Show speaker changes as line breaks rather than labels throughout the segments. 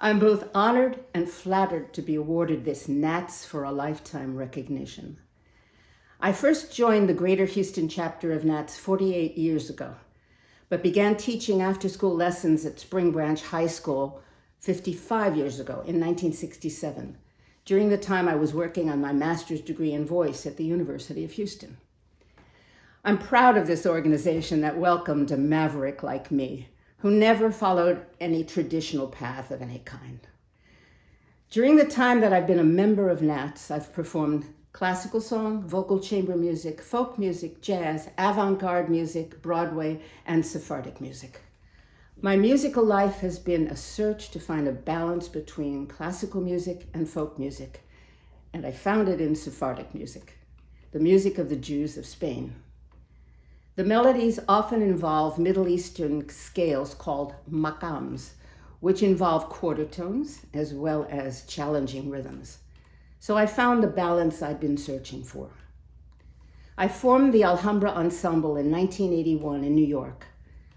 I'm both honored and flattered to be awarded this NATS for a Lifetime recognition. I first joined the Greater Houston chapter of NATS 48 years ago, but began teaching after-school lessons at Spring Branch High School 55 years ago in 1967, during the time I was working on my master's degree in voice at the University of Houston. I'm proud of this organization that welcomed a maverick like me, who never followed any traditional path of any kind. During the time that I've been a member of NATS, I've performed classical song, vocal chamber music, folk music, jazz, avant-garde music, Broadway, and Sephardic music. My musical life has been a search to find a balance between classical music and folk music, and I found it in Sephardic music, the music of the Jews of Spain. The melodies often involve Middle Eastern scales called maqams, which involve quarter tones as well as challenging rhythms. So I found the balance I'd been searching for. I formed the Alhambra Ensemble in 1981 in New York,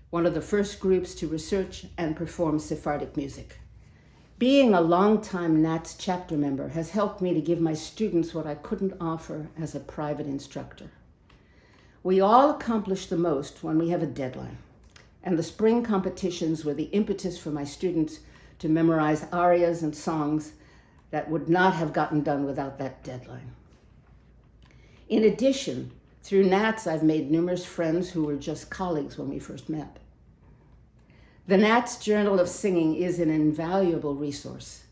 one of the first groups to research and perform Sephardic music. Being a longtime NATS chapter member has helped me to give my students what I couldn't offer as a private instructor. We all accomplish the most when we have a deadline, and the spring competitions were the impetus for my students to memorize arias and songs that would not have gotten done without that deadline. In addition, through NATS, I've made numerous friends who were just colleagues when we first met. The NATS Journal of Singing is an invaluable resource.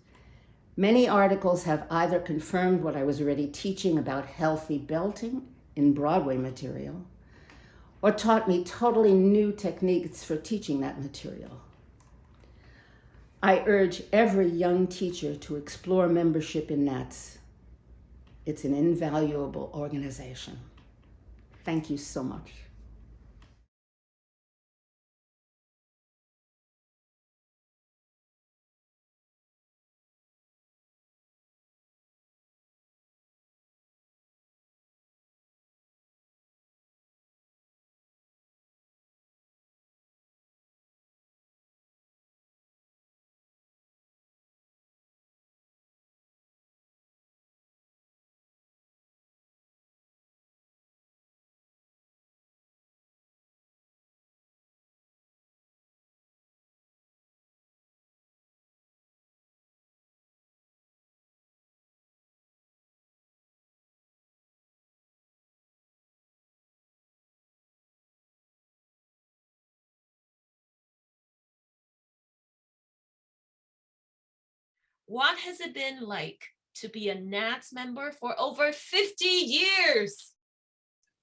Many articles have either confirmed what I was already teaching about healthy belting in Broadway material, or taught me totally new techniques for teaching that material. I urge every young teacher to explore membership in NATS. It's an invaluable organization. Thank you so much.
What has it been like to be a NATS member for over 50 years?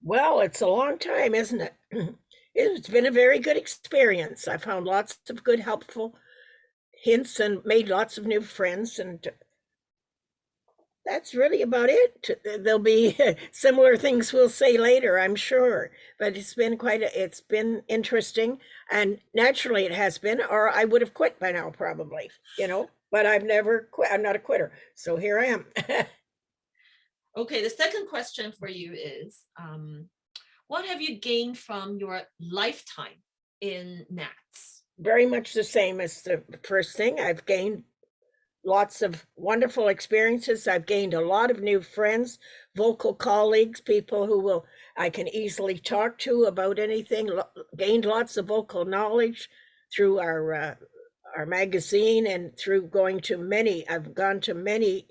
Well, it's a long time, isn't it? It's been a very good experience. I found lots of good, helpful hints and made lots of new friends, and that's really about it. There'll be similar things we'll say later, I'm sure, but it's been interesting, and naturally it has been, or I would have quit by now probably, but I've never quit. I'm not a quitter, so here I am.
Okay, the second question for you is, what have you gained from your lifetime in NATS?
Very much the same as the first thing. I've gained lots of wonderful experiences. I've gained a lot of new friends, vocal colleagues, people who I can easily talk to about anything. Gained lots of vocal knowledge through our magazine and through I've gone to many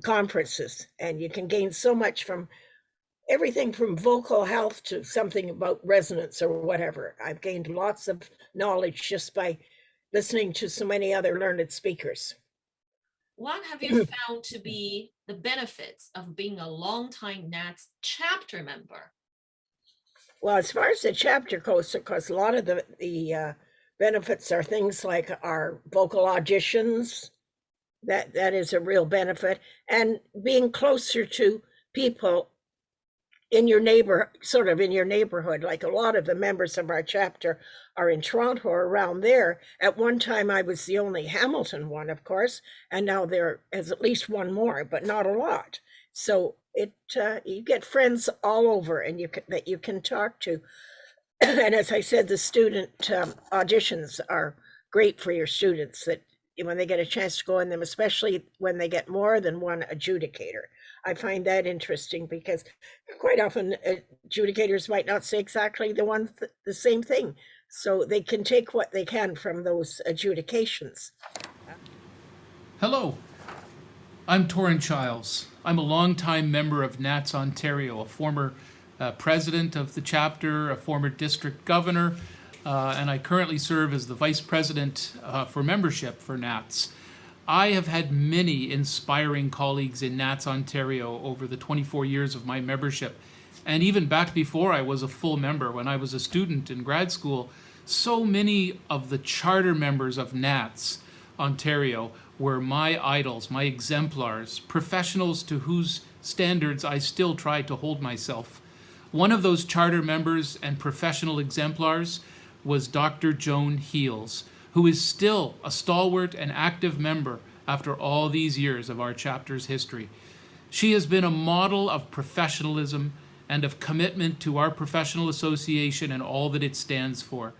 conferences, and you can gain so much from everything from vocal health to something about resonance or whatever. I've gained lots of knowledge just by listening to so many other learned speakers.
What have you found to be the benefits of being a longtime NATS chapter member?
Well, as far as the chapter goes, of course, a lot of the benefits are things like our vocal auditions. That is a real benefit, and being closer to people in your neighborhood. Like a lot of the members of our chapter are in Toronto or around there. At one time, I was the only Hamilton one, of course, and now there is at least one more, but not a lot. So you get friends all over, and that you can talk to. And as I said, the student auditions are great for your students that when they get a chance to go in them, especially when they get more than one adjudicator. I find that interesting because quite often adjudicators might not say exactly the same thing. So they can take what they can from those adjudications.
Hello, I'm Torrin Childs. I'm a longtime member of NATS Ontario, a former president of the chapter, a former district governor, and I currently serve as the vice president for membership for NATS. I have had many inspiring colleagues in NATS Ontario over the 24 years of my membership, and even back before I was a full member, when I was a student in grad school. So many of the charter members of NATS Ontario were my idols, my exemplars, professionals to whose standards I still try to hold myself. One of those charter members and professional exemplars was Dr. Joan Heels, who is still a stalwart and active member after all these years of our chapter's history. She has been a model of professionalism and of commitment to our professional association and all that it stands for.